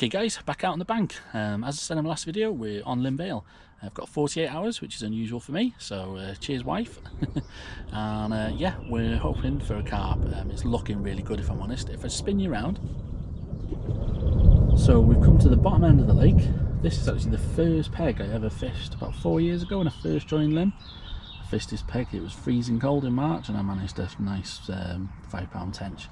Okay guys, back out on the bank. As I said in the last video, we're on Lymmvale. I've got 48 hours, which is unusual for me, so cheers wife. And yeah, we're hoping for a carp. It's looking really good if I'm honest. If I spin you around. So we've come to the bottom end of the lake. This is actually the first peg I ever fished about 4 years ago when I first joined Lym. I fished this peg, it was freezing cold in March, and I managed a nice 5-pound tench.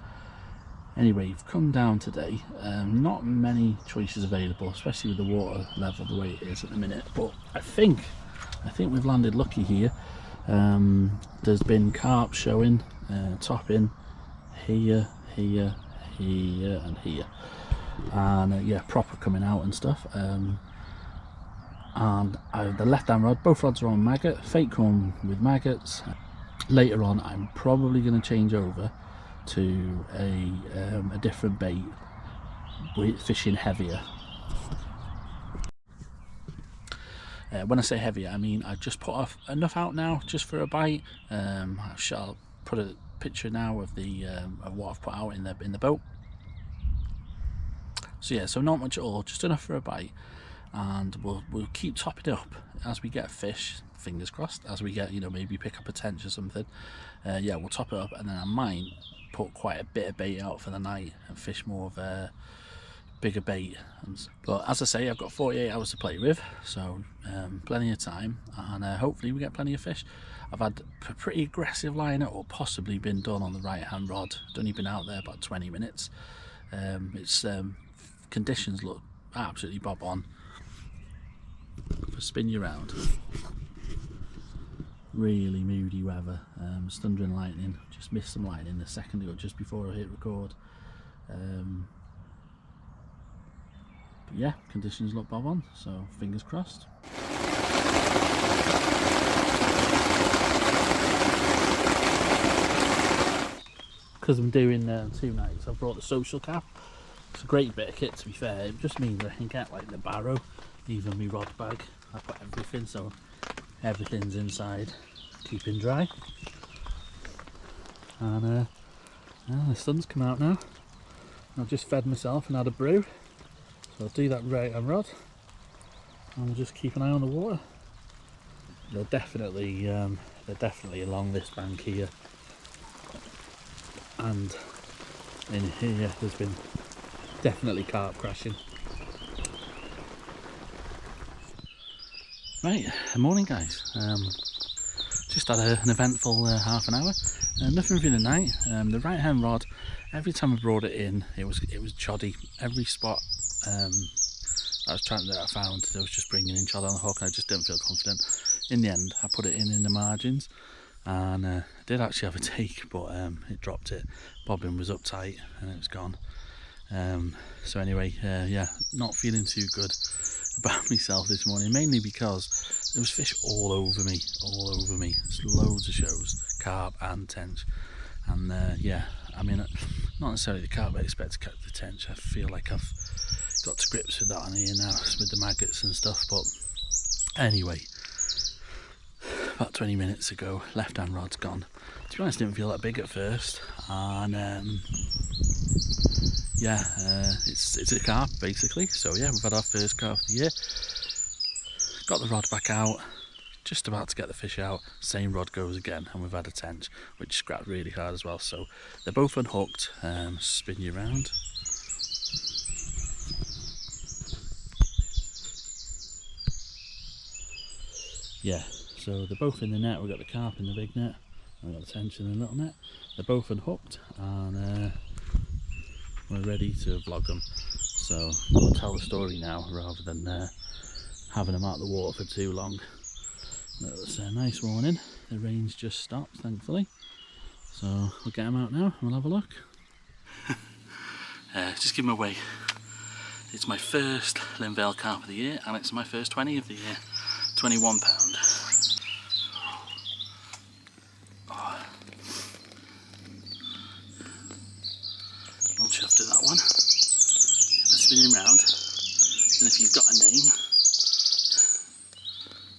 Anyway, you've come down today. Not many choices available, especially with the water level the way it is at the minute. But I think we've landed lucky here. There's been carp showing, topping here, here, here, and here, and yeah, proper coming out and stuff. And the left-hand rod, both rods are on maggot, fake corn with maggots. Later on, I'm probably going to change over to a different bait with fishing heavier. When I say heavier, I mean I've just put off enough out now just for a bite. I'll put a picture now of the of what I've put out in the boat. So yeah, so not much at all, just enough for a bite, and we'll keep topping up as we get a fish. Fingers crossed, as we get, you know, maybe pick up a tench or something. Yeah, we'll top it up, and then I might put quite a bit of bait out for the night and fish more of a bigger bait. But as I say, I've got 48 hours to play with, so plenty of time, and hopefully we get plenty of fish. I've had a pretty aggressive liner, or possibly been done on the right hand rod. I've only been out there about 20 minutes. Conditions look absolutely bob on. If I spin you around, really moody weather, thunder and lightning. Just missed some lightning a second ago just before I hit record. But yeah, conditions look bob on, so fingers crossed. Because I'm doing 2 nights, I've brought the social cap. It's a great bit of kit, to be fair. It just means I can get like the barrow, even my rod bag. I put everything, so everything's inside, keeping dry. And the sun's come out now. I've just fed myself and had a brew, so I'll do that right hand rod, and we'll just keep an eye on the water. They're definitely along this bank here, and in here there's been definitely carp crashing. Right, morning guys. Just had an eventful half an hour. Nothing for the night. The right hand rod, every time I brought it in, it was choddy. Every spot I found, I was just bringing in chod on the hook, and I just didn't feel confident. In the end, I put it in the margins, and I did actually have a take, but it dropped it. Bobbin was up tight and it was gone. So anyway, yeah, not feeling too good about myself this morning, mainly because there was fish all over me. There's loads of shows, carp and tench, and yeah, I mean, not necessarily the carp I expect to catch the tench. I feel like I've got to grips with that on here now, with the maggots and stuff. But anyway, about 20 minutes ago, left hand rod's gone. To be honest, I didn't feel that big at first, and yeah, it's a carp basically. So yeah, we've had our first carp of the year. Got the rod back out, just about to get the fish out, same rod goes again, and we've had a tench which scrapped really hard as well. So they're both unhooked. Spin you around. Yeah, so they're both in the net. We've got the carp in the big net, and we've got the tench in the little net. They're both unhooked, and we're ready to vlog them. So we'll tell the story now rather than having them out of the water for too long. It's a nice morning. The rain's just stopped, thankfully. So we'll get them out now and we'll have a look. Just give them away. It's my first Lymmvale carp of the year, and it's my first 20 of the year. £21. Oh. I'll chuffed at that one. If I spin him round, and if he's got a name,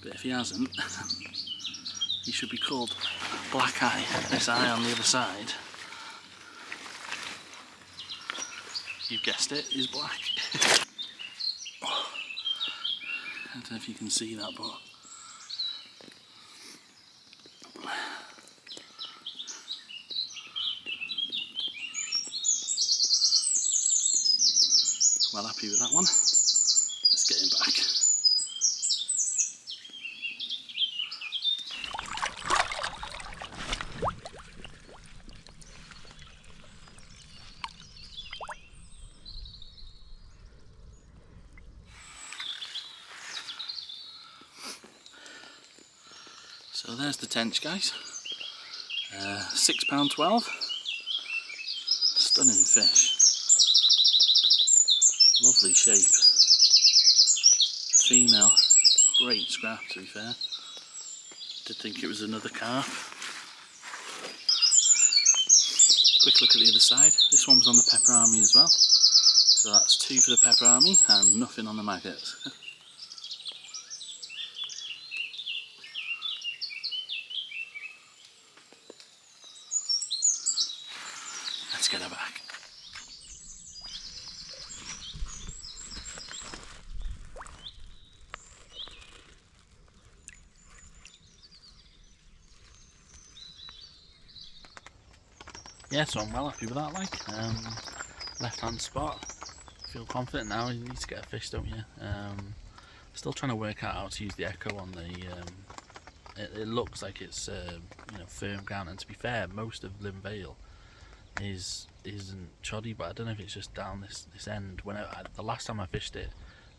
but if he hasn't, he should be called Black Eye. This eye on the other side, you've guessed it, is black. I don't know if you can see that, but well happy with that one. Let's get him back. So there's the tench, guys. £6.12. Stunning fish. Lovely shape. Female. Great scrap, to be fair. Did think it was another carp. Quick look at the other side. This one was on the pepper army as well. So that's 2 for the pepper army and nothing on the maggots. Let's get her back. Yeah, so I'm well happy with that, like. Left hand spot. Feel confident now. You need to get a fish, don't you? Still trying to work out how to use the echo on the it looks like it's you know, firm ground, and to be fair, most of Lymmvale isn't choddy, but I don't know if it's just down this end. When the last time I fished it,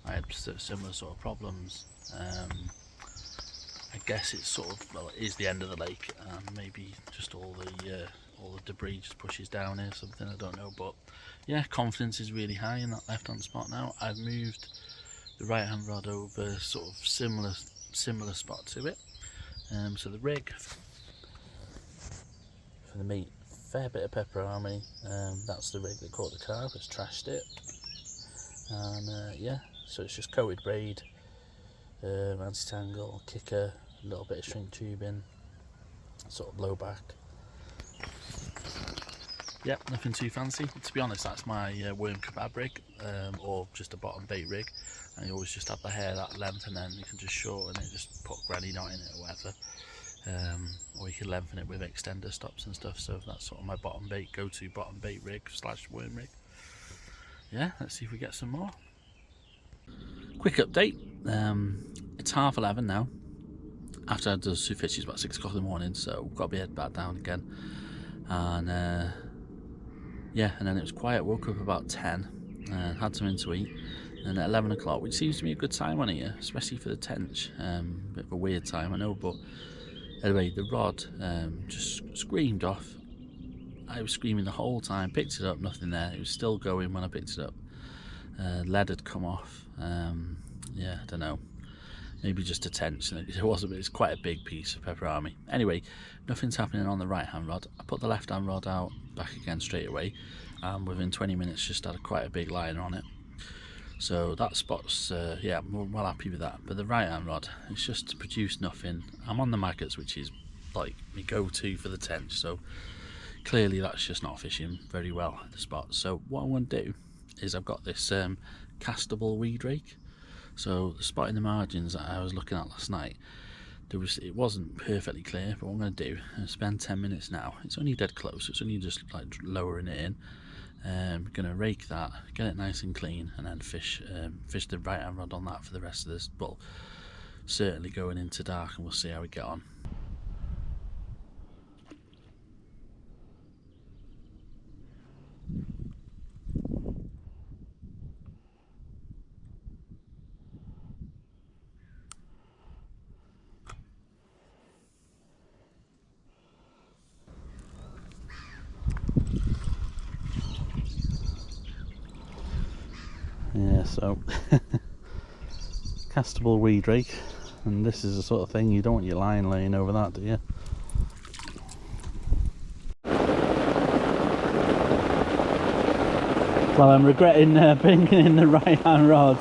I had similar sort of problems. I guess it's sort of, well, it is the end of the lake, and maybe just all the debris just pushes down here, something, I don't know. But yeah, confidence is really high in that left hand spot now. I've moved the right hand rod over sort of similar spot to it. So the rig for the meat, fair bit of pepper army. That's the rig that caught the carp, has trashed it. And yeah, so it's just coated braid, anti-tangle, kicker, a little bit of shrink tubing, sort of low back. Yep, nothing too fancy. To be honest, that's my worm kebab rig, or just a bottom bait rig. And you always just have the hair that length, and then you can just shorten it, just put granny knot in it or whatever. Or you can lengthen it with extender stops and stuff. So that's sort of my bottom bait, go-to bottom bait rig / worm rig. Yeah, let's see if we get some more. Quick update. It's 11:30 now. After I had those 2 fishes about 6 o'clock in the morning, so got to be head back down again. And yeah, and then it was quiet. Woke up about 10 and had something to eat. And at 11 o'clock, which seems to be a good time on here, especially for the tench. Bit of a weird time, I know, but anyway, the rod just screamed off. I was screaming the whole time, picked it up, nothing there. It was still going when I picked it up. Lead had come off. Yeah, I don't know. Maybe just a tench, and it wasn't, but it's quite a big piece of pepper army. Anyway, nothing's happening on the right hand rod. I put the left hand rod out back again straight away, and within 20 minutes just had quite a big liner on it. So that spot's, yeah, I'm well happy with that. But the right hand rod, it's just produced nothing. I'm on the maggots, which is like my go-to for the tench, so clearly that's just not fishing very well at the spot. So what I want to do is, I've got this castable weed rake. So the spot in the margins that I was looking at last night, it wasn't perfectly clear, but what I'm going to do is spend 10 minutes now. It's only dead close, it's only just like lowering it in. I'm going to rake that, get it nice and clean, and then fish the right hand rod on that for the rest of this. Well, certainly going into dark, and we'll see how we get on. Yeah, so castable weed rake, and this is the sort of thing you don't want your line laying over that, do you? Well, I'm regretting bringing in the right hand rod.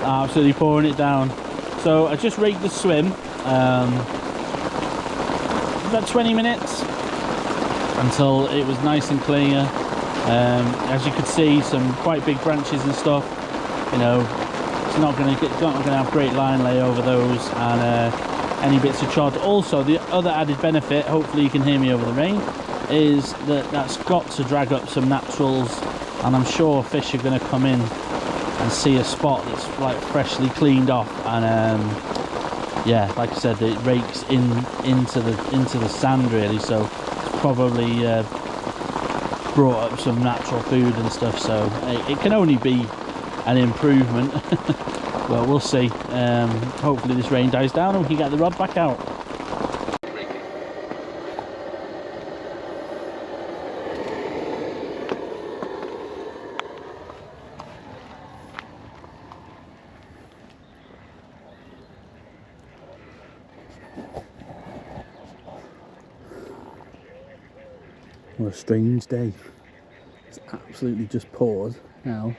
Absolutely pouring it down. So I just raked the swim, about 20 minutes until it was nice and clear. As you could see, some quite big branches and stuff, you know, It's not going to have great line lay over those, and any bits of chod. Also, the other added benefit, hopefully you can hear me over the rain, is that that's got to drag up some naturals, and I'm sure fish are going to come in and see a spot that's like freshly cleaned off, and yeah, like I said, it rakes into the sand really, so it's probably brought up some natural food and stuff, so it can only be an improvement. Well, we'll see. Hopefully this rain dies down and we can get the rod back out. What a strange day. It's absolutely just poured now.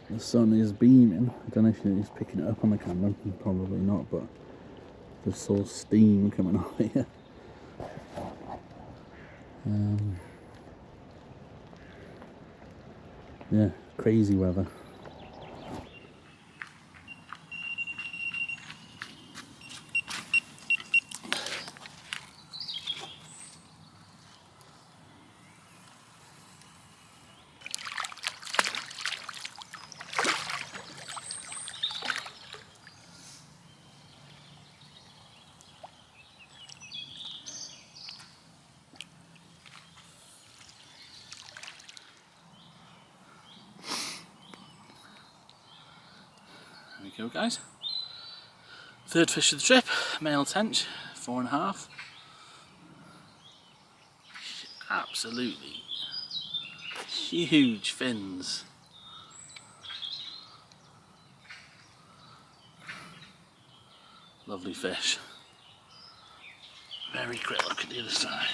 The sun is beaming. I don't know if it's picking it up on the camera, probably not, but there's all steam coming off here. Yeah, crazy weather. There we go, guys. Third fish of the trip, male tench, 4.5. Absolutely huge fins. Lovely fish. Very quick look at the other side.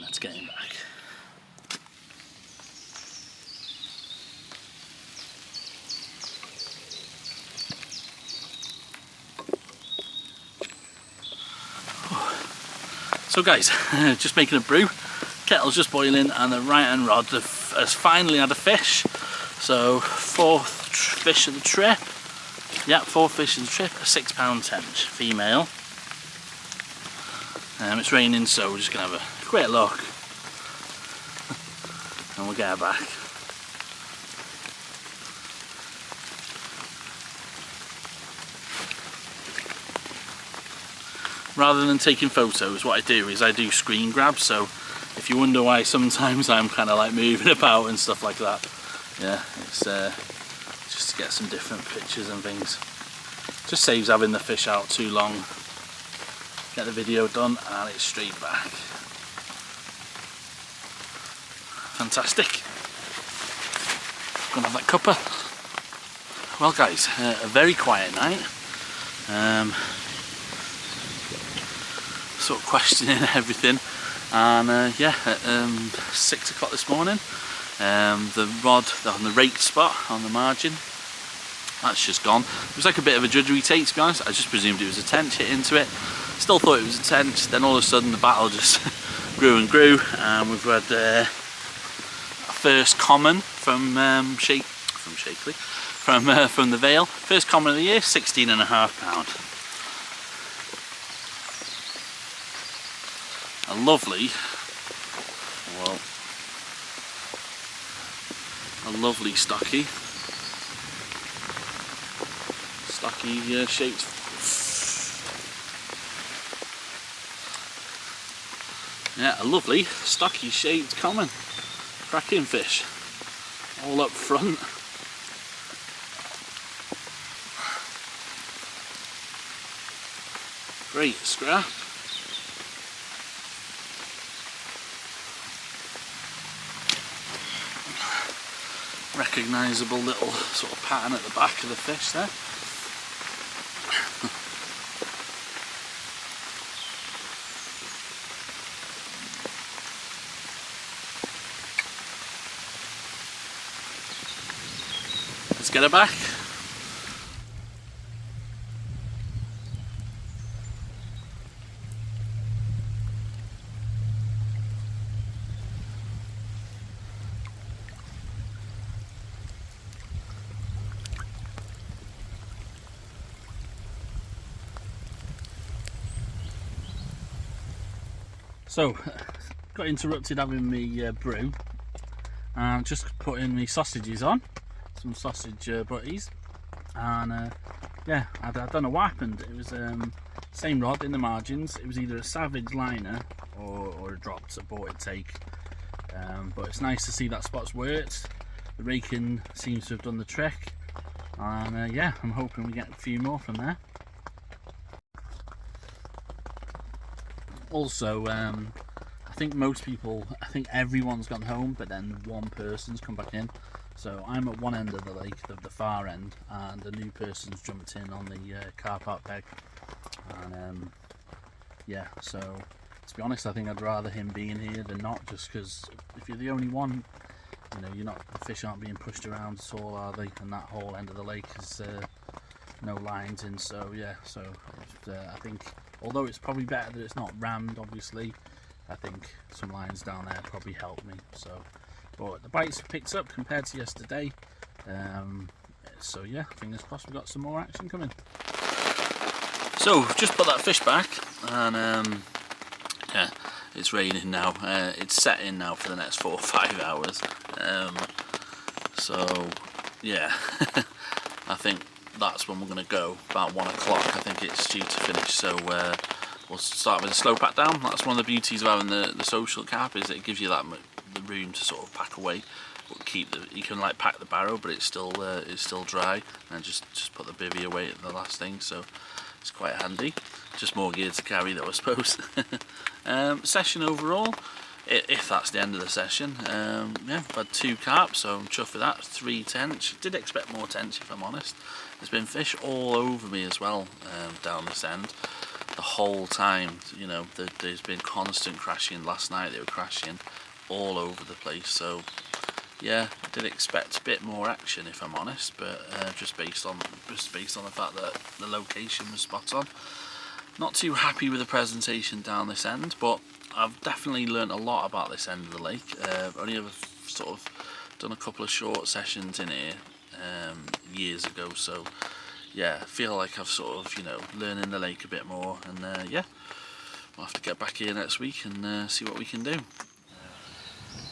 Let's get him back. So guys, just making a brew. Kettle's just boiling and the right hand rod has finally had a fish. So fourth fish of the trip. Yeah, fourth fish of the trip, a 6 pound tench, female. It's raining, so we're just gonna have a quick look and we'll get her back. Rather than taking photos, what I do is I do screen grabs, so if you wonder why sometimes I'm kind of like moving about and stuff like that, yeah, it's just to get some different pictures and things. Just saves having the fish out too long. Get the video done and it's straight back. Fantastic. Gonna have that cuppa. Well guys, a very quiet night. Sort of questioning everything, and yeah, at 6 o'clock this morning, the rod on the rake spot on the margin, that's just gone. It was like a bit of a judgery take, to be honest. I just presumed it was a tench hit into it. Still thought it was a tench. Then all of a sudden the battle just grew and grew, and we've had a first common from from the Vale. First common of the year, 16.5 pound. A lovely, well, a lovely stocky shaped. Yeah, a lovely stocky shaped common cracking fish, all up front. Great scrap. Recognisable little sort of pattern at the back of the fish there. Let's get her back. So, got interrupted having me brew, and just putting me sausages on, some sausage butties, and yeah, I don't know what happened. It was same rod in the margins. It was either a savage liner or a drop to bought take. But it's nice to see that spot's worked. The raking seems to have done the trick, and yeah, I'm hoping we get a few more from there. Also, I think everyone's gone home, but then one person's come back in. So I'm at one end of the lake, the far end, and a new person's jumped in on the car park peg. And yeah, so to be honest, I think I'd rather him being here than not, just because if you're the only one, you know, the fish aren't being pushed around at all, are they? And that whole end of the lake is no lines in. So yeah, so I think, although it's probably better that it's not rammed, obviously, I think some lines down there probably help me. So, but the bites have picked up compared to yesterday. So yeah, fingers crossed we've got some more action coming. So just put that fish back, and yeah, it's raining now. It's setting now for the next 4 or 5 hours. So yeah, I think that's when we're going to go, about 1 o'clock. I think it's due to finish. So we'll start with a slow pack down. That's one of the beauties of having the social carp, is it gives you that the room to sort of pack away, but you can like pack the barrow, but it's still dry, and just put the bivvy away at the last thing. So it's quite handy. Just more gear to carry though, I suppose. Session overall, if that's the end of the session, yeah, I've had 2 carp, so I'm chuffed with that. 3 tench. Did expect more tench, if I'm honest. There's been fish all over me as well, down this end the whole time. You know, there's been constant crashing. Last night they were crashing all over the place. So yeah, I did expect a bit more action, if I'm honest, but just based on the fact that the location was spot on. Not too happy with the presentation down this end, but I've definitely learnt a lot about this end of the lake. Only ever sort of done a couple of short sessions in here years ago, so yeah, I feel like I've sort of, you know, learning the lake a bit more, and yeah, we'll have to get back here next week and see what we can do.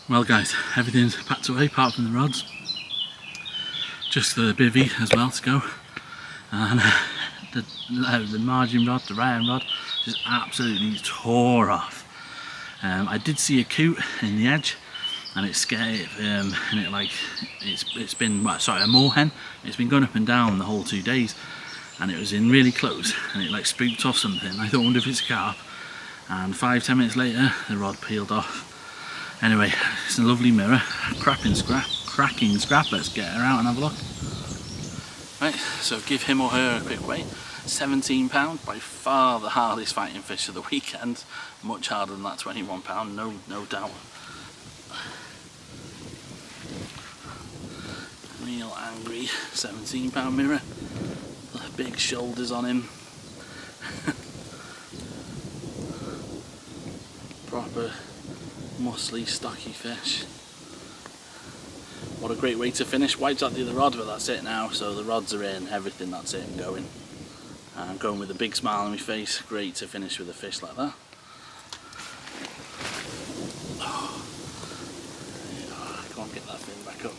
Well guys, everything's packed away apart from the rods. Just the bivvy as well to go, and the margin rod, the right hand rod, just absolutely tore off. I did see a coot in the edge, and it scared and it's been a moorhen. It's been going up and down the whole 2 days, and it was in really close, and it like spooked off something. I thought, I wonder if it's a carp, and 5-10 minutes later the rod peeled off. Anyway, it's a lovely mirror, cracking scrap. Let's get her out and have a look. Right, so give him or her a quick weight. 17 pound, by far the hardest fighting fish of the weekend. Much harder than that 21 pound, no doubt. Real angry 17 pound mirror. Big shoulders on him. Proper muscly, stocky fish. What a great way to finish. Wiped out the other rod, but that's it now. So the rods are in, everything, that's it, I'm going. I'm going with a big smile on my face. Great to finish with a fish like that. Oh. Come on, get that fin back up.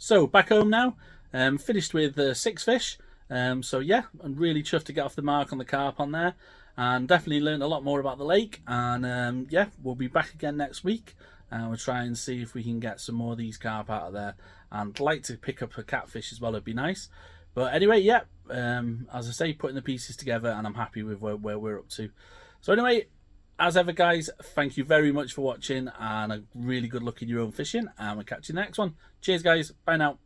So back home now, finished with 6 fish. So yeah, I'm really chuffed to get off the mark on the carp on there, and definitely learned a lot more about the lake. And yeah, we'll be back again next week, and we'll try and see if we can get some more of these carp out of there. And I'd like to pick up a catfish as well, it'd be nice. But anyway, yeah, as I say, putting the pieces together, and I'm happy with where we're up to. So anyway, as ever guys, thank you very much for watching, and a really good luck in your own fishing, and we'll catch you in the next one. Cheers guys, bye now.